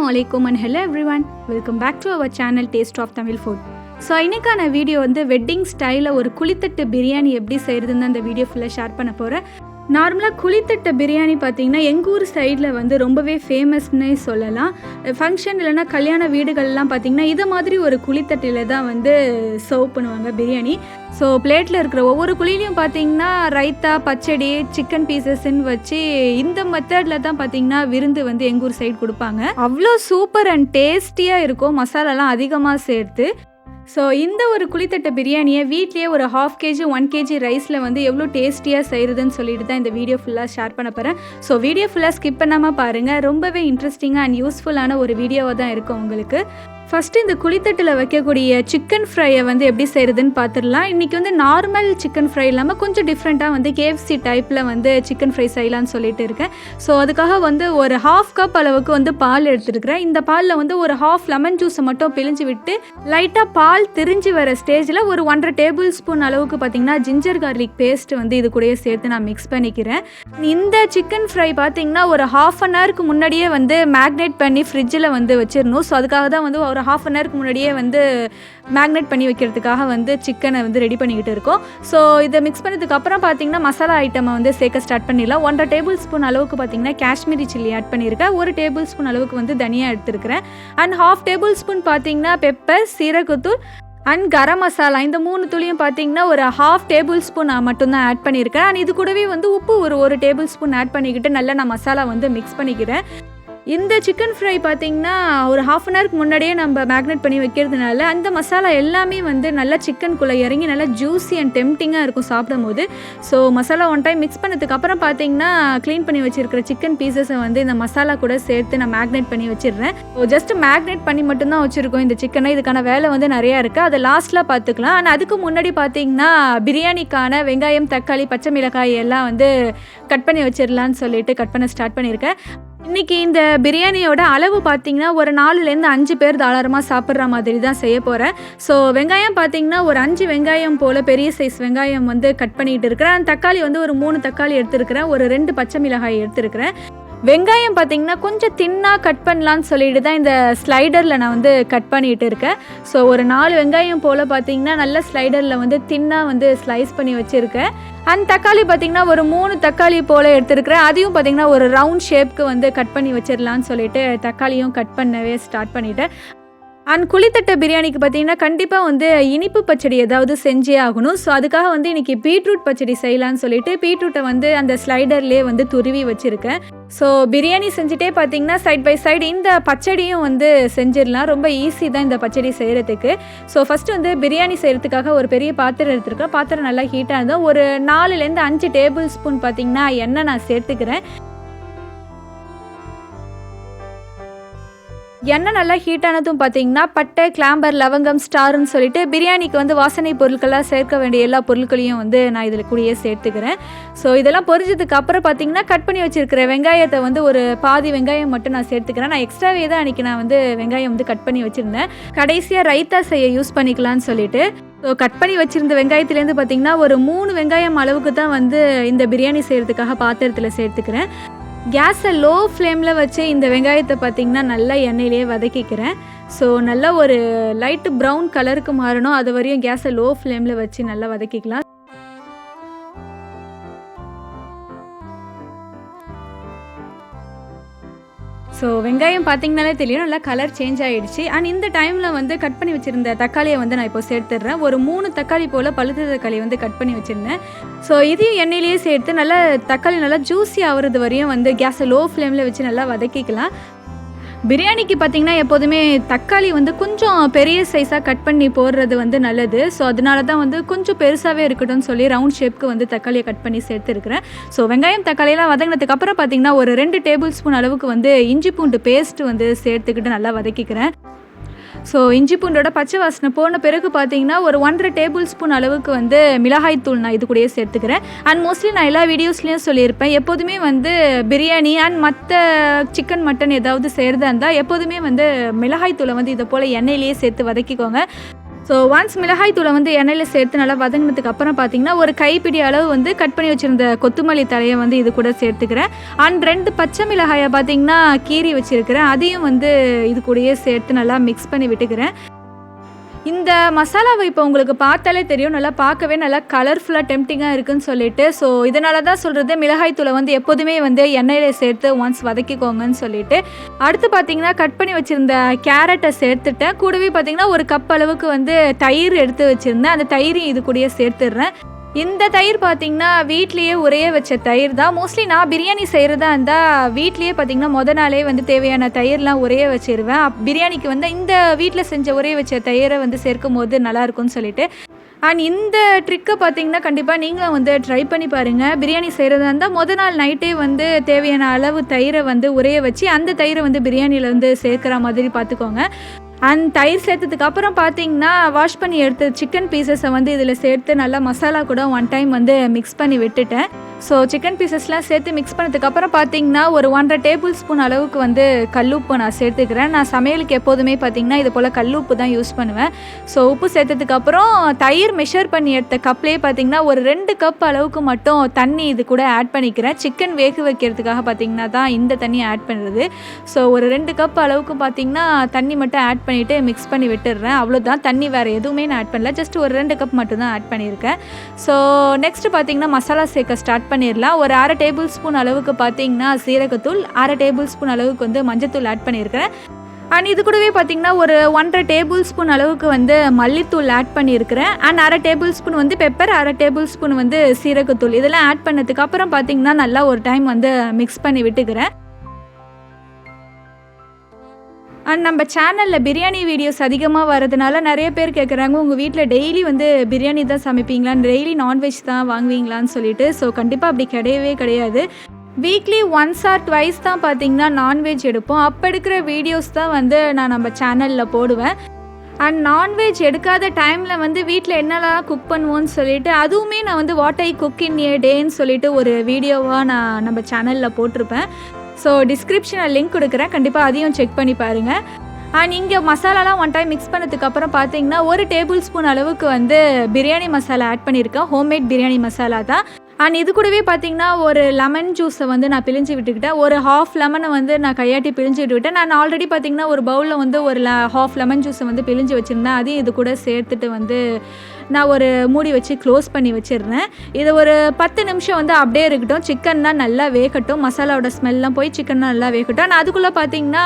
Assalamualaikum and hello everyone. Welcome back to our channel Taste of Tamil Food. So இன்றைக்கான video வந்து wedding ஸ்டைலில் ஒரு குளித்தட்டு பிரியாணி எப்படி செய்கிறதுன்னு அந்த வீடியோ ஃபுல்லாக ஷேர் பண்ண போகிறேன். நார்மலாக குளித்தட்டு பிரியாணி பார்த்திங்கன்னா எங்கள் ஊர் சைடில் வந்து ரொம்பவே ஃபேமஸ்னே சொல்லலாம். ஃபங்க்ஷன் இல்லைனா கல்யாண வீடுகள்லாம் பார்த்திங்கன்னா இதை மாதிரி ஒரு குளித்தட்டில் தான் வந்து சர்வ் பண்ணுவாங்க பிரியாணி. ஸோ பிளேட்டில் இருக்கிற ஒவ்வொரு குழிலையும் பார்த்திங்கன்னா ரைத்தா, பச்சடி, சிக்கன் பீசஸ்ன்னு வச்சு இந்த மெத்தடில் தான் பார்த்திங்கன்னா விருந்து வந்து எங்கள் ஊர் சைடு கொடுப்பாங்க. அவ்வளோ சூப்பர் அண்ட் டேஸ்டியாக இருக்கும், மசாலாலாம் அதிகமாக சேர்த்து. ஸோ இந்த ஒரு குளித்தட்டை பிரியாணியை வீட்லேயே ஒரு 1/2 kg 1 kg ரைஸில் வந்து எவ்வளோ டேஸ்டியாக செய்கிறதுன்னு சொல்லிட்டு தான் இந்த வீடியோ ஃபுல்லாக ஷேர் பண்ண போகிறேன். ஸோ வீடியோ ஃபுல்லாக ஸ்கிப் பண்ணாமல் பாருங்கள். ரொம்பவே இன்ட்ரெஸ்டிங்காக அண்ட் யூஸ்ஃபுல்லான ஒரு வீடியோவாக தான் இருக்கும் உங்களுக்கு. ஃபஸ்ட்டு இந்த குளித்தட்டில் வைக்கக்கூடிய சிக்கன் ஃப்ரையை வந்து எப்படி செய்கிறதுன்னு பார்த்துடலாம். இன்றைக்கி வந்து நார்மல் சிக்கன் ஃப்ரை இல்லாமல் கொஞ்சம் டிஃப்ரெண்ட்டாக வந்து KFC டைப்பில் வந்து சிக்கன் ஃப்ரை செய்யலான்னு சொல்லிட்டு இருக்கேன். ஸோ அதுக்காக வந்து ஒரு 1/2 கப் அளவுக்கு வந்து பால் எடுத்துருக்கிறேன். இந்த பாலில் வந்து ஒரு 1/2 லெமன் ஜூஸை மட்டும் பிழிஞ்சு விட்டு லைட்டாக பால் திரிஞ்சு வர ஸ்டேஜில் ஒரு 1.5 டேபிள் ஸ்பூன் அளவுக்கு பார்த்திங்கன்னா ஜிஞ்சர் கார்லிக் பேஸ்ட் வந்து இது கூடயே சேர்த்து நான் மிக்ஸ் பண்ணிக்கிறேன். இந்த சிக்கன் ஃப்ரை பார்த்திங்கன்னா ஒரு 1/2 அன் ஹவருக்கு முன்னாடியே வந்து மேக்னேட் பண்ணி ஃப்ரிட்ஜில் வந்து வச்சிடணும். ஸோ அதுக்காக தான் வந்து ஒரு 1/2 அன் ஹவருக்கு முன்னாடியே வந்து மேக்னேட் பண்ணி வைக்கிறதுக்காக வந்து சிக்கனை வந்து ரெடி பண்ணிக்கிட்டு இருக்கோம். ஸோ இதை மிக்ஸ் பண்ணதுக்கு அப்புறம் பார்த்திங்கன்னா மசாலா ஐட்டமை வந்து சேர்க்க ஸ்டார்ட் பண்ணிடலாம். 1.5 டேபிள் ஸ்பூன் அளவுக்கு பார்த்திங்கன்னா காஷ்மீரி சில்லி ஆட் பண்ணியிருக்கேன். 1 டேபிள் ஸ்பூன் அளவுக்கு வந்து தனியாக எடுத்துருக்கிறேன். அண்ட் 1/2 டேபிள் ஸ்பூன் பார்த்திங்கன்னா பெப்பர், சீரகத்தூள் அண்ட் கரம் மசாலா, இந்த 3 தூளியும் பார்த்திங்கன்னா ஒரு 1/2 டேபிள் ஸ்பூன் நான் மட்டும்தான் ஆட் பண்ணியிருக்கேன். அண்ட் இது கூடவே வந்து உப்பு ஒரு 1 டேபிள் ஸ்பூன் ஆட் பண்ணிக்கிட்டு நல்லா நான் மசாலா வந்து மிக்ஸ் பண்ணிக்கிறேன். இந்த சிக்கன் ஃப்ரை பார்த்திங்கன்னா ஒரு 1/2 அன் ஹவருக்கு முன்னாடியே நம்ம மேக்னேட் பண்ணி வைக்கிறதுனால அந்த மசாலா எல்லாமே வந்து நல்லா சிக்கனுக்குள்ளே இறங்கி நல்லா ஜூஸி அண்ட் டெம்டிங்காக இருக்கும் சாப்பிடும் போது. So masala one time mix பண்ணதுக்கு அப்புறம் பார்த்திங்கன்னா க்ளீன் பண்ணி வச்சுருக்கிற சிக்கன் பீசஸை வந்து இந்த மசாலா கூட சேர்த்து நான் மேக்னேட் பண்ணி வச்சிடுறேன். ஸோ ஜஸ்ட் மேக்னேட் பண்ணி மட்டும்தான் வச்சுருக்கோம் இந்த சிக்கனை. இதுக்கான வேலை வந்து நிறையா இருக்குது, அதை லாஸ்ட்டில் பார்த்துக்கலாம். ஆனால் அதுக்கு முன்னாடி பார்த்திங்கன்னா பிரியாணிக்கான வெங்காயம், தக்காளி, பச்சை மிளகாய் எல்லாம் வந்து கட் பண்ணி வச்சிடலான்னு சொல்லிட்டு கட் பண்ண ஸ்டார்ட் பண்ணியிருக்கேன். இன்றைக்கி இந்த பிரியாணியோட அளவு பார்த்திங்கன்னா ஒரு 4லேருந்து 5 பேர் தாராளமாக சாப்பிட்ற மாதிரி தான் செய்ய போகிறேன். ஸோ வெங்காயம் பார்த்திங்கன்னா ஒரு 5 வெங்காயம் போல் பெரிய சைஸ் வெங்காயம் வந்து கட் பண்ணிகிட்டு இருக்கிறேன். தக்காளி வந்து ஒரு 3 தக்காளி எடுத்துருக்கிறேன். ஒரு 2 பச்சை மிளகாய் எடுத்துருக்கிறேன். வெங்காயம் பார்த்திங்கன்னா கொஞ்சம் தின்னாக கட் பண்ணலான்னு சொல்லிட்டு தான் இந்த ஸ்லைடரில் நான் வந்து கட் பண்ணிகிட்டு இருக்கேன். ஸோ ஒரு 4 வெங்காயம் போல் பார்த்திங்கன்னா நல்ல ஸ்லைடரில் வந்து தின்னாக வந்து ஸ்லைஸ் பண்ணி வச்சுருக்கேன். அண்ட் தக்காளி பார்த்திங்கன்னா ஒரு 3 தக்காளி போல் எடுத்துருக்கிறேன். அதையும் பார்த்திங்கன்னா ஒரு ரவுண்ட் ஷேப்க்கு வந்து கட் பண்ணி வச்சிடலான்னு சொல்லிட்டு தக்காளியும் கட் பண்ணவே ஸ்டார்ட் பண்ணிவிட்டேன். அண்ட் குளித்தட்டை பிரியாணிக்கு பார்த்திங்கன்னா கண்டிப்பாக வந்து இனிப்பு பச்சடி ஏதாவது செஞ்சே ஆகணும். ஸோ அதுக்காக வந்து இன்றைக்கி பீட்ரூட் பச்சடி செய்யலான்னு சொல்லிட்டு பீட்ரூட்டை வந்து அந்த ஸ்லைடர்லேயே வந்து துருவி வச்சுருக்கேன். ஸோ பிரியாணி செஞ்சுட்டே பார்த்திங்கன்னா சைட் பை சைடு இந்த பச்சடியும் வந்து செஞ்சிடலாம். ரொம்ப ஈஸி தான் இந்த பச்சடி செய்கிறதுக்கு. ஸோ ஃபஸ்ட்டு வந்து பிரியாணி செய்கிறதுக்காக ஒரு பெரிய பாத்திரம் எடுத்துருக்கேன். பாத்திரம் நல்லா ஹீட்டாக இருந்தால் ஒரு 4லேருந்து 5 டேபிள் ஸ்பூன் பார்த்திங்கன்னா எண்ணெய் நான் சேர்த்துக்கிறேன். எண்ணெய் நல்லா ஹீட்டானதும் பார்த்திங்கன்னா பட்டை, கிளாம்பர், லவங்கம், ஸ்டார்னு சொல்லிட்டு பிரியாணிக்கு வந்து வாசனை பொருட்களாக சேர்க்க வேண்டிய எல்லா பொருட்களையும் வந்து நான் இதில் கூடயே சேர்த்துக்கிறேன். ஸோ இதெல்லாம் பொரிஞ்சதுக்கு அப்புறம் பார்த்திங்கன்னா கட் பண்ணி வச்சுருக்கிற வெங்காயத்தை வந்து ஒரு பாதி வெங்காயம் மட்டும் நான் சேர்த்துக்கிறேன். நான் எக்ஸ்ட்ராவே தான் அன்றைக்கி நான் வந்து வெங்காயம் வந்து கட் பண்ணி வச்சுருந்தேன். கடைசியாக ரைத்தா செய்ய யூஸ் பண்ணிக்கலான்னு சொல்லிட்டு ஸோ கட் பண்ணி வச்சுருந்த வெங்காயத்துலேருந்து பார்த்திங்கன்னா ஒரு 3 வெங்காயம் அளவுக்கு தான் வந்து இந்த பிரியாணி செய்கிறதுக்காக பாத்திரத்தில் சேர்த்துக்கிறேன். கேஸை லோ ஃப்ளேமில் வச்சு இந்த வெங்காயத்தை பார்த்திங்கன்னா நல்லா எண்ணெயிலே வதக்கிக்கிறேன். ஸோ நல்லா ஒரு லைட்டு ப்ரௌன் கலருக்கு மாறணும், அது வரையும் கேஸை லோ ஃப்ளேமில் வச்சு நல்லா வதக்கிக்கலாம். ஸோ வெங்காயம் பார்த்திங்கனாலே தெரியும் நல்லா கலர் சேஞ்ச் ஆகிடுச்சு. அண்ட் இந்த டைமில் வந்து கட் பண்ணி வச்சுருந்த தக்காளியை வந்து நான் இப்போ சேர்த்துடுறேன். ஒரு 3 தக்காளி போல் பழுத்த தக்காளி வந்து கட் பண்ணி வச்சுருந்தேன். ஸோ இதையும் எண்ணெயிலேயே சேர்த்து நல்லா தக்காளி நல்லா ஜூஸி ஆகிறது வரையும் வந்து கேஸை லோ ஃப்ளேமில் வச்சு நல்லா வதக்கிக்கலாம். பிரியாணிக்கு பார்த்திங்கன்னா எப்போதுமே தக்காளி வந்து கொஞ்சம் பெரிய சைஸாக கட் பண்ணி போடுறது வந்து நல்லது. ஸோ அதனால தான் வந்து கொஞ்சம் பெருசாகவே இருக்கட்டும்னு சொல்லி ரவுண்ட் ஷேப்க்கு வந்து தக்காளியை கட் பண்ணி சேர்த்துருக்கிறேன். ஸோ வெங்காயம் தக்காளியெல்லாம் வதங்கினதுக்கு அப்புறம் பார்த்திங்கன்னா ஒரு 2 டேபிள் ஸ்பூன் அளவுக்கு வந்து இஞ்சி பூண்டு பேஸ்ட் வந்து சேர்த்துக்கிட்டு நல்லா வதக்கிக்கிறேன். ஸோ இஞ்சி பூண்டோட பச்சை வாசனை போன பிறகு பார்த்தீங்கன்னா ஒரு 1.5 டேபிள் ஸ்பூன் அளவுக்கு வந்து மிளகாய் தூள் நான் இது கூடயே சேர்த்துக்கிறேன். அண்ட் மோஸ்ட்லி நான் எல்லா வீடியோஸ்லேயும் சொல்லியிருப்பேன், எப்போதுமே வந்து பிரியாணி அண்ட் மற்ற சிக்கன் மட்டன் ஏதாவது செய்கிறதா இருந்தால் எப்போதுமே வந்து மிளகாய் தூளை வந்து இதை போல் எண்ணெயிலேயே சேர்த்து வதக்கிக்கோங்க. ஸோ ஒன்ஸ் மிளகாய் தூளை வந்து எண்ணெயில் சேர்த்து நல்லா வதங்கினதுக்கு அப்புறம் பார்த்தீங்கன்னா ஒரு கைப்பிடி அளவு வந்து கட் பண்ணி வச்சுருந்த கொத்தமல்லி தலையை வந்து இது கூட சேர்த்துக்கிறேன். அண்ட் 2 பச்சை மிளகாயை பார்த்தீங்கன்னா கீறி வச்சுருக்கிறேன், அதையும் வந்து இது கூடயே சேர்த்து நல்லா மிக்ஸ் பண்ணி விட்டுக்கிறேன். இந்த மசாலாவை இப்போ உங்களுக்கு பார்த்தாலே தெரியும், நல்லா பார்க்கவே நல்லா கலர்ஃபுல்லாக டெம்ப்டிங்காக இருக்குதுன்னு சொல்லிட்டு. ஸோ இதனால தான் சொல்கிறது, மிளகாய் தூளை வந்து எப்போதுமே வந்து எண்ணெயில் சேர்த்து ஒன்ஸ் வதக்கிக்கோங்கன்னு சொல்லிட்டு. அடுத்து பார்த்தீங்கன்னா கட் பண்ணி வச்சுருந்த கேரட்டை சேர்த்துட்டேன். கூடவே பார்த்தீங்கன்னா ஒரு கப் அளவுக்கு வந்து தயிர் எடுத்து வச்சுருந்தேன், அந்த தயிரையும் இது கூடயே சேர்த்துடுறேன். இந்த தயிர் பார்த்திங்கன்னா வீட்லேயே உரைய வச்ச தயிர் தான். மோஸ்ட்லி நான் பிரியாணி செய்கிறதா இருந்தால் வீட்லேயே பார்த்திங்கன்னா நாளே வந்து தேவையான தயிர்லாம் உரைய வச்சிருவேன். பிரியாணிக்கு வந்து இந்த வீட்டில் செஞ்ச உரைய வச்ச தயிரை வந்து சேர்க்கும் போது நல்லாயிருக்கும்னு சொல்லிட்டு. அண்ட் இந்த ட்ரிக்கை பார்த்திங்கன்னா கண்டிப்பாக நீங்களும் வந்து ட்ரை பண்ணி பாருங்கள். பிரியாணி செய்கிறதா இருந்தால் நாள் நைட்டே வந்து தேவையான அளவு தயிரை வந்து உரைய வச்சு அந்த தயிரை வந்து பிரியாணியில் வந்து சேர்க்குற மாதிரி பார்த்துக்கோங்க. அண்ட் தயிர் சேர்த்ததுக்கு அப்புறம் பார்த்தீங்கன்னா வாஷ் பண்ணி எடுத்து சிக்கன் பீசஸை வந்து இதில் சேர்த்து நல்லா மசாலா கூட ஒன் டைம் வந்து மிக்ஸ் பண்ணி விட்டுட்டேன். ஸோ சிக்கன் பீசஸ்லாம் சேர்த்து மிக்ஸ் பண்ணதுக்கப்புறம் பார்த்தீங்கன்னா ஒரு 1.5 டேபிள் ஸ்பூன் அளவுக்கு வந்து கல்லுப்பு நான் சேர்த்துக்கிறேன். நான் சமையலுக்கு எப்போதுமே பார்த்தீங்கன்னா இது போல் கல்லுப்பு தான் யூஸ் பண்ணுவேன். ஸோ உப்பு சேர்த்ததுக்கப்புறம் தயிர் மெஷர் பண்ணி எடுத்த கப்லேயே பார்த்தீங்கன்னா ஒரு 2 கப் அளவுக்கு மட்டும் தண்ணி இது கூட ஆட் பண்ணிக்கிறேன். சிக்கன் வேக வைக்கிறதுக்காக பார்த்தீங்கன்னா தான் இந்த தண்ணி ஆட் பண்ணுறது. ஸோ ஒரு 2 கப் அளவுக்கு பார்த்தீங்கன்னா தண்ணி மட்டும் ஆட் பண்ணிவிட்டு மிக்ஸ் பண்ணி விட்டுடுறேன். அவ்வளோதான், தண்ணி வேறு எதுவுமே நான் ஆட் பண்ணல, ஜஸ்ட் ஒரு 2 கப் மட்டும் தான் ஆட் பண்ணியிருக்கேன். ஸோ நெக்ஸ்ட்டு பார்த்தீங்கன்னா மசாலா சேர்க்க ஸ்டார்ட் பண்ணிடலாம். ஒரு 1/2 டேபிள் ஸ்பூன் அளவுக்கு பார்த்தீங்கன்னா சீரகத்தூள், 1/2 டேபிள் ஸ்பூன் அளவுக்கு வந்து மஞ்சத்தூள் ஆட் பண்ணியிருக்கிறேன். அண்ட் இது கூடவே பார்த்தீங்கன்னா ஒரு 1.5 டேபிள் ஸ்பூன் அளவுக்கு வந்து மல்லித்தூள் ஆட் பண்ணியிருக்கிறேன். அண்ட் 1/2 டேபிள் ஸ்பூன் வந்து பெப்பர், 1/2 டேபிள் ஸ்பூன் வந்து சீரகத்தூள், இதெல்லாம் ஆட் பண்ணதுக்கு அப்புறம் பார்த்தீங்கன்னா நல்லா ஒரு டைம் வந்து மிக்ஸ் பண்ணி விட்டுக்கிறேன். அண்ட் நம்ம சேனலில் பிரியாணி வீடியோஸ் அதிகமாக வரதுனால நிறைய பேர் கேட்குறாங்க, உங்கள் வீட்டில் டெய்லி வந்து பிரியாணி தான் சமைப்பீங்களான்னு, டெய்லி நான்வெஜ் தான் வாங்குவீங்களான்னு சொல்லிட்டு. ஸோ கண்டிப்பாக அப்படி கிடையவே கிடையாது. வீக்லி ஒன்ஸ் ஆர் ட்வைஸ் தான் பார்த்தீங்கன்னா நான்வெஜ் எடுப்போம். அப்போ எடுக்கிற வீடியோஸ் தான் வந்து நான் நம்ம சேனலில் போடுவேன். அண்ட் நான்வெஜ் எடுக்காத டைமில் வந்து வீட்டில் என்னெல்லாம் குக் பண்ணுவோன்னு சொல்லிட்டு அதுவுமே நான் வந்து வாட் ஐ குக் இன் ஏ டேன்னு சொல்லிட்டு ஒரு வீடியோவாக நான் நம்ம சேனலில் போட்டிருப்பேன். ஸோ டிஸ்கிரிப்ஷனில் லிங்க் கொடுக்குறேன், கண்டிப்பாக அதையும் செக் பண்ணி பாருங்கள். அண்ட் இங்கே மசாலாலாம் ஒன் டைம் மிக்ஸ் பண்ணதுக்கப்புறம் பார்த்தீங்கன்னா ஒரு டேபிள் ஸ்பூன் அளவுக்கு வந்து பிரியாணி மசாலா ஆட் பண்ணியிருக்கேன். ஹோம்மேட் பிரியாணி மசாலா தான். அண்ட் இது கூடவே பார்த்தீங்கன்னா ஒரு லெமன் ஜூஸை வந்து நான் பிழிஞ்சு விட்டுக்கிட்டேன். ஒரு ஹாஃப் லெமனை வந்து நான் கையாட்டி பிழிஞ்சு விட்டுக்கிட்டேன். நான் ஆல்ரெடி பார்த்தீங்கன்னா ஒரு பவுலில் வந்து ஒரு ஹாஃப் லெமன் ஜூஸை வந்து பிழிஞ்சு வச்சுருந்தேன். அதையும் இது கூட சேர்த்துட்டு வந்து நான் ஒரு மூடி வச்சு க்ளோஸ் பண்ணி வச்சிடுறேன். இது ஒரு 10 நிமிஷம் வந்து அப்படியே இருக்கட்டும். சிக்கன்னா நல்லா வேகட்டும், மசாலாவோட ஸ்மெல்லாம் போய் சிக்கன்னா நல்லா வேகட்டும். ஆனால் அதுக்குள்ளே பார்த்தீங்கன்னா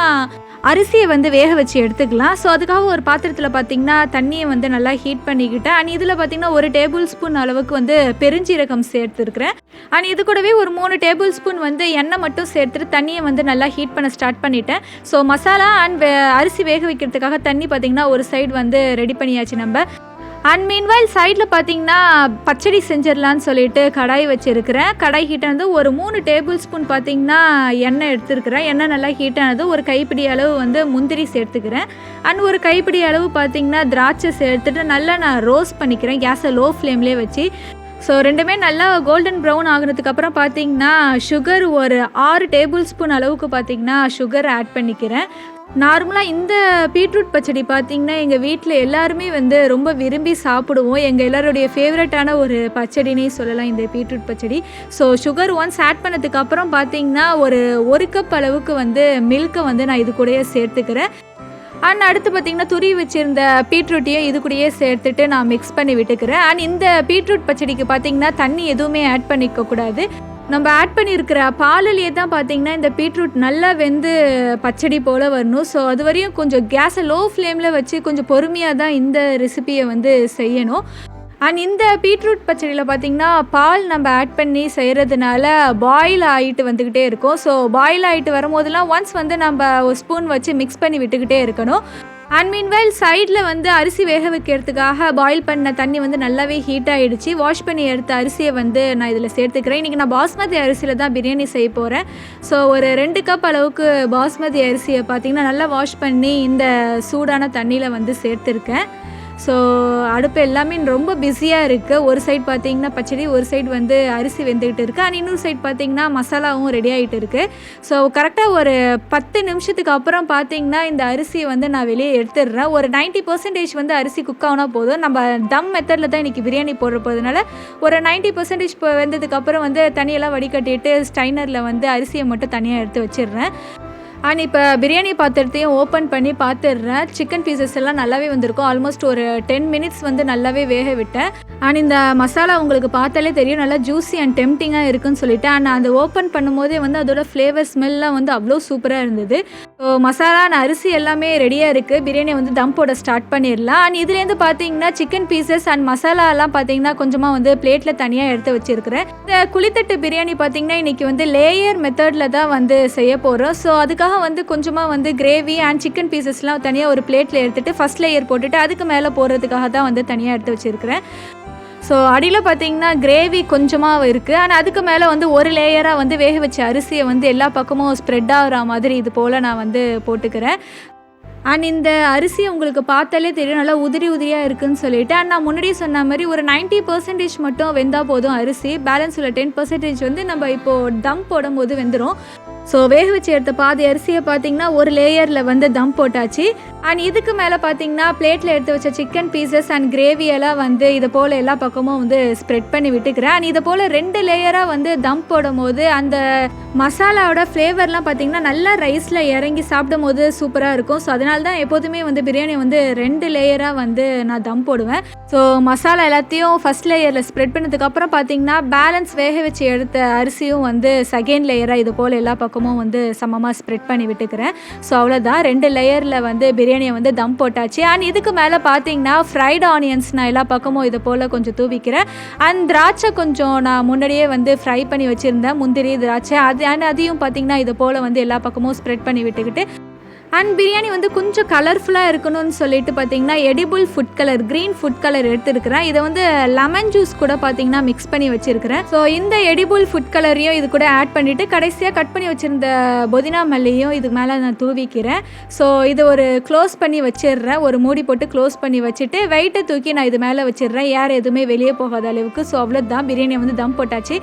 அரிசியை வந்து வேக வச்சு எடுத்துக்கலாம். ஸோ அதுக்காக ஒரு பாத்திரத்தில் பார்த்தீங்கன்னா தண்ணியை வந்து நல்லா ஹீட் பண்ணிக்கிட்டேன். அண்ட் இதில் பார்த்தீங்கன்னா ஒரு டேபிள் ஸ்பூன் அளவுக்கு வந்து பெருஞ்சீரகம் சேர்த்துருக்குறேன். அண்ட் இது கூடவே ஒரு 3 டேபிள் ஸ்பூன் வந்து எண்ணெய் மட்டும் சேர்த்துட்டு தண்ணியை வந்து நல்லா ஹீட் பண்ண ஸ்டார்ட் பண்ணிட்டேன். ஸோ மசாலா அண்ட் அரிசி வேக வைக்கிறதுக்காக தண்ணி பார்த்தீங்கன்னா ஒரு சைடு வந்து ரெடி பண்ணியாச்சு நம்ம. அண்ட் மீன்வைல் சைடில் பார்த்தீங்கன்னா பச்சடி செஞ்சிடலான்னு சொல்லிட்டு கடாய் வச்சுருக்கிறேன். கடாய் ஹீட்டானது ஒரு 3 டேபிள் ஸ்பூன் பார்த்தீங்கன்னா எண்ணெய் எடுத்துருக்கிறேன். எண்ணெய் நல்லா ஹீட்டானது ஒரு கைப்பிடி அளவு வந்து முந்திரி சேர்த்துக்கிறேன். அண்ட் ஒரு கைப்பிடி அளவு பார்த்தீங்கன்னா திராட்சை சேர்த்துட்டு நல்லா நான் ரோஸ்ட் பண்ணிக்கிறேன், கேஸை லோ ஃப்ளேம்லேயே வச்சு. ஸோ ரெண்டுமே நல்லா கோல்டன் ப்ரௌன் ஆகினதுக்கப்புறம் பார்த்தீங்கன்னா சுகர் ஒரு 6 டேபிள் ஸ்பூன் அளவுக்கு பார்த்தீங்கன்னா சுகர் ஆட் பண்ணிக்கிறேன். நார்மலாக இந்த பீட்ரூட் பச்சடி பார்த்திங்கன்னா எங்கள் வீட்டில் எல்லாருமே வந்து ரொம்ப விரும்பி சாப்பிடுவோம். எங்கள் எல்லாருடைய ஃபேவரட்டான ஒரு பச்சடினே சொல்லலாம் இந்த பீட்ரூட் பச்சடி. ஸோ சுகர் ஒன்ஸ் ஆட் பண்ணதுக்கப்புறம் பார்த்திங்கன்னா ஒரு கப் அளவுக்கு வந்து மில்கை வந்து நான் இது கூடயே சேர்த்துக்கிறேன். அண்ட் அடுத்து பார்த்திங்கன்னா துருவி வச்சுருந்த பீட்ரூட்டையும் இது கூடயே சேர்த்துட்டு நான் மிக்ஸ் பண்ணி விட்டுக்கிறேன். அண்ட் இந்த பீட்ரூட் பச்சடிக்கு பார்த்திங்கன்னா தண்ணி எதுவுமே ஆட் பண்ணிக்கக்கூடாது. நம்ம ஆட் பண்ணியிருக்கிற பாலிலேயே தான் பார்த்திங்கன்னா இந்த பீட்ரூட் நல்லா வெந்து பச்சடி போல் வரணும். ஸோ அது வரையும் கொஞ்சம் கேஸை லோ ஃப்ளேமில் வச்சு கொஞ்சம் பொறுமையாக தான் இந்த ரெசிபியை வந்து செய்யணும். அண்ட் இந்த பீட்ரூட் பச்சடியில் பார்த்திங்கன்னா பால் நம்ம ஆட் பண்ணி செய்கிறதுனால பாயில் ஆகிட்டு வந்துக்கிட்டே இருக்கும். ஸோ பாயில் ஆகிட்டு வரும்போதெல்லாம் ஒன்ஸ் வந்து நம்ம ஒரு ஸ்பூன் வச்சு மிக்ஸ் பண்ணி விட்டுக்கிட்டே இருக்கணும். அண்ட் மீன்வைல் சைடில் வந்து அரிசி வேக வைக்கிறதுக்காக பாயில் பண்ண தண்ணி வந்து நல்லாவே ஹீட் ஆகிடுச்சு. வாஷ் பண்ணி எடுத்த அரிசியை வந்து நான் இதில் சேர்த்துக்கிறேன். இன்றைக்கி நான் பாஸ்மதி அரிசியில் தான் பிரியாணி செய்ய போகிறேன். ஸோ ஒரு 2 கப் அளவுக்கு பாஸ்மதி அரிசியை பார்த்திங்கன்னா நல்லா வாஷ் பண்ணி இந்த சூடான தண்ணியில் வந்து சேர்த்துருக்கேன். ஸோ அடுப்பு எல்லாமே ரொம்ப பிஸியாக இருக்குது. ஒரு சைடு பார்த்திங்கன்னா பச்சடி, ஒரு சைடு வந்து அரிசி வெந்துக்கிட்டு இருக்குது. அண்ட் இன்னொரு சைடு பார்த்திங்கன்னா மசாலாவும் ரெடி ஆகிட்டு இருக்குது. ஸோ கரெக்டாக ஒரு 10 நிமிஷத்துக்கு அப்புறம் பார்த்திங்கன்னா இந்த அரிசியை வந்து நான் வெளியே எடுத்துடுறேன். ஒரு 90% வந்து அரிசி குக் ஆகுனா போதும். நம்ம தம் மெத்தடில் தான் இன்றைக்கி பிரியாணி போடுற போகிறதுனால ஒரு 90% வெந்ததுக்கப்புறம் வந்து தண்ணியெல்லாம் வடிகட்டிட்டு ஸ்டைனரில் வந்து அரிசியை மட்டும் தனியாக எடுத்து வச்சிடுறேன். அண்ட் இப்போ பிரியாணி பாத்திரத்தையும் ஓப்பன் பண்ணி பார்த்துடுறேன். சிக்கன் பீசஸ் எல்லாம் நல்லாவே வந்திருக்கும். ஆல்மோஸ்ட் ஒரு 10 மினிட்ஸ் வந்து நல்லாவே வேக விட்டேன். அண்ட் இந்த மசாலா உங்களுக்கு பார்த்தாலே தெரியும் நல்லா ஜூஸி அண்ட் டெம்டிங்காக இருக்குன்னு சொல்லிட்டு. அண்ட் அந்த ஓப்பன் பண்ணும்போதே வந்து அதோட ஃப்ளேவர் ஸ்மெல்லாம் வந்து அவ்வளோ சூப்பராக இருந்தது. ஸோ மசாலா அண்ட் அரிசி எல்லாமே ரெடியாக இருக்குது. பிரியாணி வந்து தம் போட ஸ்டார்ட் பண்ணிடலாம். அண்ட் இதுலேருந்து பார்த்தீங்கன்னா சிக்கன் பீசஸ் அண்ட் மசாலாலாம் பார்த்தீங்கன்னா கொஞ்சமாக வந்து பிளேட்டில் தனியாக எடுத்து வச்சுருக்கிறேன். இந்த குளித்தட்டு பிரியாணி பார்த்தீங்கன்னா இன்றைக்கி வந்து லேயர் மெத்தடில் தான் வந்து செய்ய போகிறோம். ஸோ அதுக்காக வந்து கொஞ்சமாக வந்து கிரேவி அண்ட் சிக்கன் பீசஸ்லாம் தனியாக ஒரு பிளேட்டில் எடுத்துகிட்டு ஃபஸ்ட் லேயர் போட்டுட்டு அதுக்கு மேலே போடுறதுக்காக தான் வந்து தனியாக எடுத்து வச்சுருக்கிறேன். ஸோ அடியில் பார்த்தீங்கன்னா கிரேவி கொஞ்சமாக இருக்குது. ஆனால் அதுக்கு மேலே வந்து ஒரு லேயராக வந்து வேக வச்ச அரிசியை வந்து எல்லா பக்கமும் ஸ்ப்ரெட் ஆகிற மாதிரி இது போல் நான் வந்து போட்டுக்கிறேன். அண்ட் இந்த அரிசி உங்களுக்கு பார்த்தாலே தெரியும் நல்லா உதிரி உதிரியாக இருக்குதுன்னு சொல்லிட்டு. அண்ட் நான் முன்னாடியே சொன்ன மாதிரி ஒரு 90% மட்டும் வெந்தால் போதும் அரிசி. பேலன்ஸ் உள்ள 10% வந்து நம்ம இப்போது தம் போடும்போது வெந்துடும். ஸோ வேக வச்சு எடுத்த பாதி அரிசியை பார்த்திங்கன்னா ஒரு லேயரில் வந்து தம் போட்டாச்சு. அண்ட் இதுக்கு மேலே பார்த்திங்கன்னா பிளேட்டில் எடுத்து வச்ச சிக்கன் பீசஸ் அண்ட் கிரேவியெல்லாம் வந்து இதை போல் எல்லா பக்கமும் வந்து ஸ்ப்ரெட் பண்ணி விட்டுக்கிறேன். அண்ட் இதை போல் 2 லேயராக வந்து தம் போடும் போது அந்த மசாலாவோட ஃப்ளேவர்லாம் பார்த்திங்கன்னா நல்லா ரைஸில் இறங்கி சாப்பிடும் போது சூப்பராக இருக்கும். ஸோ அதனால தான் எப்போதுமே வந்து பிரியாணி வந்து 2 லேயராக வந்து நான் தம் போடுவேன். ஸோ மசாலா எல்லாத்தையும் ஃபஸ்ட் லேயரில் ஸ்ப்ரெட் பண்ணதுக்கப்புறம் பார்த்திங்கன்னா பேலன்ஸ் வேக வச்சு எடுத்த அரிசியும் வந்து செகண்ட் லேயராக இது போல் எல்லா பக்கமும் வந்து சமமாக ஸ்ப்ரெட் பண்ணி விட்டுக்கிறேன். ஸோ அவ்வளோதான் 2 லேயரில் வந்து பிரியாணியை வந்து தம் போட்டாச்சு. அண்ட் இதுக்கு மேலே பார்த்தீங்கன்னா ஃப்ரைட் ஆனியன்ஸ் நான் எல்லா பக்கமும் இது போல் கொஞ்சம் தூவிக்கிறேன். அண்ட் திராட்சை கொஞ்சம் நான் முன்னாடியே வந்து ஃப்ரை பண்ணி வச்சுருந்தேன், முந்திரி திராட்சை அதையும் பார்த்தீங்கன்னா இது போல் வந்து எல்லா பக்கமும் ஸ்ப்ரெட் பண்ணி விட்டுக்கிட்டு. அண்ட் பிரியாணி வந்து கொஞ்சம் கலர்ஃபுல்லாக இருக்கணும்னு சொல்லிட்டு பார்த்தீங்கன்னா edible food colour, green food colour எடுத்துருக்கிறேன். இதை வந்து லெமன் ஜூஸ் கூட பார்த்தீங்கன்னா மிக்ஸ் பண்ணி வச்சுருக்கிறேன். ஸோ இந்த எடிபிள் ஃபுட் கலரையும் இது கூட ஆட் பண்ணிவிட்டு கடைசியாக கட் பண்ணி வச்சுருந்த புதினா மல்லியும் இதுக்கு மேலே நான் தூவிக்கிறேன். ஸோ இது ஒரு க்ளோஸ் பண்ணி வச்சிடுறேன். ஒரு மூடி போட்டு க்ளோஸ் பண்ணி வச்சுட்டு வெயிட்டை தூக்கி நான் இது மேலே வச்சிடுறேன், ஏர் எதுவுமே வெளியே போகாத அளவுக்கு. ஸோ அவ்வளோதான், பிரியாணி வந்து தம் போட்டாச்சு.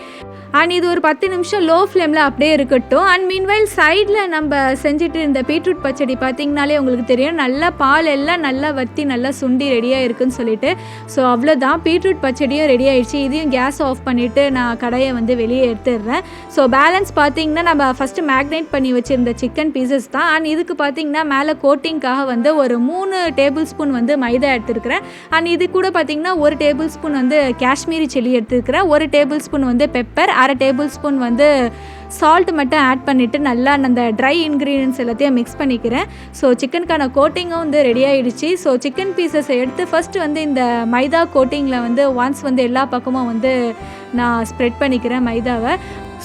அண்ட் இது ஒரு 10 நிமிஷம் லோ ஃப்ளேமில் அப்படியே இருக்கட்டும். அண்ட் மீன்வைல் சைடில் நம்ம செஞ்சுட்டு இருந்த பீட்ரூட் பச்சடி பார்த்திங்கனாலே உங்களுக்கு தெரியும் நல்லா பால் எல்லாம் நல்லா வற்றி நல்லா சுண்டி ரெடியாக இருக்குன்னு சொல்லிட்டு. ஸோ அவ்வளோதான், பீட்ரூட் பச்சடியும் ரெடி ஆகிடுச்சு. இதையும் கேஸ் ஆஃப் பண்ணிவிட்டு நான் கடையை வந்து வெளியே எடுத்துடுறேன். ஸோ பேலன்ஸ் பார்த்திங்கன்னா நம்ம ஃபஸ்ட்டு மேக்னேட் பண்ணி வச்சுருந்த சிக்கன் பீசஸ் தான். அண்ட் இதுக்கு பார்த்திங்கன்னா மேலே கோட்டிங்காக வந்து ஒரு 3 டேபிள் ஸ்பூன் வந்து மைதா எடுத்துருக்கிறேன். அண்ட் இது கூட பார்த்திங்கன்னா 1 டேபிள் ஸ்பூன் வந்து காஷ்மீரி சில்லி எடுத்துருக்கிறேன், 1 டேபிள் ஸ்பூன் வந்து பெப்பர், 1/2 டேபிள் ஸ்பூன் வந்து சால்ட் மட்டும் ஆட் பண்ணிவிட்டு நல்லா அந்த ட்ரை இன்க்ரீடியன்ஸ் எல்லாத்தையும் மிக்ஸ் பண்ணிக்கிறேன். ஸோ சிக்கனுக்கான கோட்டிங்கும் வந்து ரெடி ஆகிடுச்சு. ஸோ சிக்கன் பீசஸை எடுத்து ஃபஸ்ட்டு வந்து இந்த மைதா கோட்டிங்கில் வந்து ஒன்ஸ் வந்து எல்லா பக்கமும் வந்து நான் ஸ்ப்ரெட் பண்ணிக்கிறேன் மைதாவை.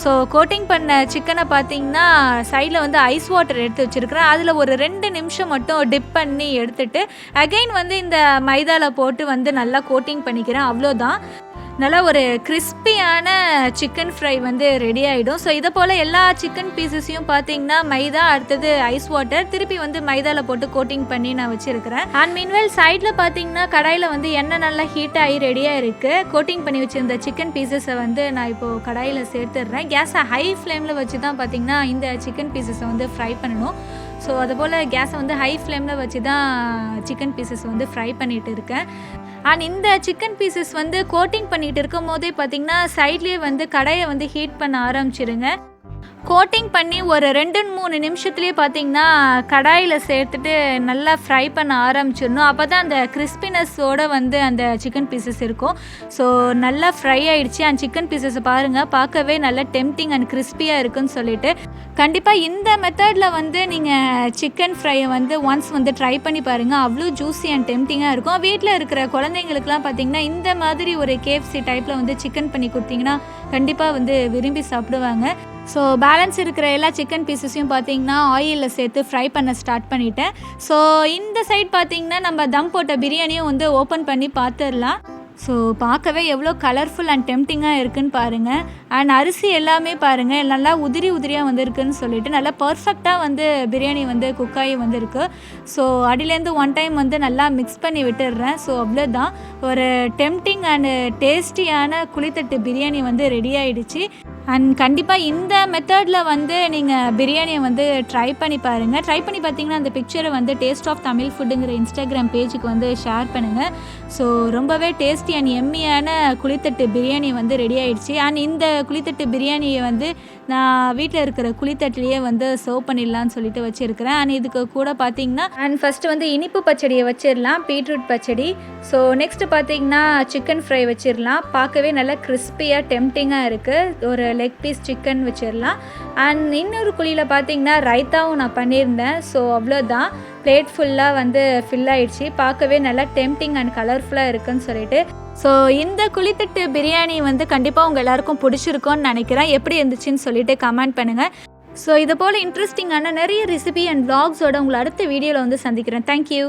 ஸோ கோட்டிங் பண்ண சிக்கனை பார்த்திங்கன்னா சைடில் வந்து ஐஸ் வாட்டர் எடுத்து வச்சுருக்கிறேன். அதில் ஒரு 2 நிமிஷம் மட்டும் டிப் பண்ணி எடுத்துகிட்டு அகைன் வந்து இந்த மைதாவில் போட்டு வந்து நல்லா கோட்டிங் பண்ணிக்கிறேன். அவ்வளோதான், நல்லா ஒரு கிறிஸ்பியான சிக்கன் ஃப்ரை வந்து ரெடி ஆகிடும். ஸோ இதை போல் எல்லா சிக்கன் பீசஸையும் பார்த்தீங்கன்னா மைதா, அடுத்தது ஐஸ் வாட்டர், திருப்பி வந்து மைதாவில் போட்டு கோட்டிங் பண்ணி நான் வச்சுருக்கிறேன். அண்ட் மீன்வெல் சைடில் பார்த்தீங்கன்னா கடாயில் வந்து எண்ணெய் நல்லா ஹீட் ஆகி ரெடியாக இருக்குது. கோட்டிங் பண்ணி வச்சுருந்த சிக்கன் பீசஸை வந்து நான் இப்போது கடாயில் சேர்த்துடுறேன். கேஸை ஹை ஃப்ளேமில் வச்சு தான் பார்த்திங்கன்னா இந்த சிக்கன் பீசஸை வந்து ஃப்ரை பண்ணணும். ஸோ அதுபோல் கேஸை வந்து ஹை ஃப்ளேமில் வச்சு தான் சிக்கன் பீசஸ் வந்து ஃப்ரை பண்ணிகிட்டு இருக்கேன். அண்ட் இந்த சிக்கன் பீசஸ் வந்து கோட்டிங் பண்ணிகிட்டு இருக்கும் போதே பார்த்திங்கன்னா சைட்லேயே வந்து கடாயை வந்து ஹீட் பண்ண ஆரம்பிச்சிடுங்க. கோட்டிங் பண்ணி ஒரு 2-3 நிமிஷத்துலேயே பார்த்திங்கன்னா கடாயில் சேர்த்துட்டு நல்லா ஃப்ரை பண்ண ஆரம்பிச்சிடணும். அப்போ தான் அந்த கிறிஸ்பினஸோடு வந்து அந்த சிக்கன் பீசஸ் இருக்கும். ஸோ நல்லா ஃப்ரை ஆகிடுச்சு. அந்த சிக்கன் பீசஸை பாருங்கள், பார்க்கவே நல்லா டெம்டிங் அண்ட் கிறிஸ்பியாக இருக்குன்னு சொல்லிட்டு. கண்டிப்பாக இந்த மெத்தடில் வந்து நீங்கள் சிக்கன் ஃப்ரையை வந்து ஒன்ஸ் வந்து ட்ரை பண்ணி பாருங்கள், அவ்வளோ ஜூஸி அண்ட் டெம்டிங்காக இருக்கும். வீட்டில் இருக்கிற குழந்தைங்களுக்குலாம் பார்த்திங்கன்னா இந்த மாதிரி ஒரு KFC டைப்பில் வந்து சிக்கன் பண்ணி கொடுத்தீங்கன்னா கண்டிப்பாக வந்து விரும்பி சாப்பிடுவாங்க. ஸோ பேலன்ஸ் இருக்கிற எல்லா சிக்கன் பீசஸையும் பார்த்திங்கன்னா ஆயிலில் சேர்த்து ஃப்ரை பண்ண ஸ்டார்ட் பண்ணிட்டேன். ஸோ இந்த சைட் பார்த்திங்கன்னா நம்ம தம் போட்ட பிரியாணியும் வந்து ஓப்பன் பண்ணி பார்த்துடலாம். ஸோ பார்க்கவே எவ்வளோ கலர்ஃபுல் அண்ட் டெம்டிங்காக இருக்குதுன்னு பாருங்கள். அண்ட் அரிசி எல்லாமே பாருங்கள் நல்லா உதிரி உதிரியாக வந்து இருக்குதுன்னு சொல்லிட்டு நல்லா பர்ஃபெக்டாக வந்து பிரியாணி வந்து குக்காகி வந்துருக்கு. ஸோ அடியிலேருந்து ஒன் டைம் வந்து நல்லா மிக்ஸ் பண்ணி விட்டுடுறேன். ஸோ அவ்வளோதான், ஒரு டெம்டிங் அண்ட் டேஸ்டியான குழித்தட்டு பிரியாணி வந்து ரெடி ஆகிடுச்சு. அண்ட் கண்டிப்பாக இந்த மெத்தடில் வந்து நீங்கள் பிரியாணியை வந்து ட்ரை பண்ணி பாருங்கள். ட்ரை பண்ணி பார்த்தீங்கன்னா அந்த பிக்சரை வந்து டேஸ்ட் ஆஃப் தமிழ் ஃபுட்டுங்கிற இன்ஸ்டாகிராம் பேஜுக்கு வந்து ஷேர் பண்ணுங்கள். ஸோ ரொம்பவே டேஸ்டி அண்ட் எம்மியான குழித்தட்டு பிரியாணி வந்து ரெடி ஆகிடுச்சு. அண்ட் இந்த குழித்தட்டு பிரியாணியை வந்து நான் வீட்டில் இருக்கிற குழித்தட்டுலேயே வந்து சர்வ் பண்ணிடலான்னு சொல்லிட்டு வச்சுருக்கிறேன். அண்ட் இதுக்கு கூட பார்த்தீங்கன்னா அண்ட் ஃபஸ்ட்டு வந்து இனிப்பு பச்சடியை வச்சிடலாம், பீட்ரூட் பச்சடி. ஸோ நெக்ஸ்ட்டு பார்த்தீங்கன்னா சிக்கன் ஃப்ரை வச்சிடலாம். பார்க்கவே நல்லா கிறிஸ்பியாக டெம்டிங்காக இருக்குது. ஒரு லெக் பீஸ் சிக்கன் வச்சிடலாம். அண்ட் இன்னொரு குழியில் பார்த்தீங்கன்னா ரைத்தாவும் நான் பண்ணியிருந்தேன். ஸோ அவ்வளோதான், பிளேட் ஃபுல்லாக வந்து ஃபில் ஆகிடுச்சு. பார்க்கவே நல்லா டெம்டிங் அண்ட் கலர்ஃபுல்லாக இருக்குதுன்னு சொல்லிட்டு. ஸோ இந்த குழித்தட்டு பிரியாணி வந்து கண்டிப்பாக உங்கள் எல்லாருக்கும் பிடிச்சிருக்கோன்னு நினைக்கிறேன். எப்படி இருந்துச்சுன்னு சொல்லிட்டு கமெண்ட் பண்ணுங்கள். ஸோ இது போல் இன்ட்ரெஸ்டிங்கான நிறைய ரெசிபி அண்ட் வ்ளாக்ஸோட உங்களை அடுத்த வீடியோவில் வந்து சந்திக்கிறேன். தேங்க்யூ.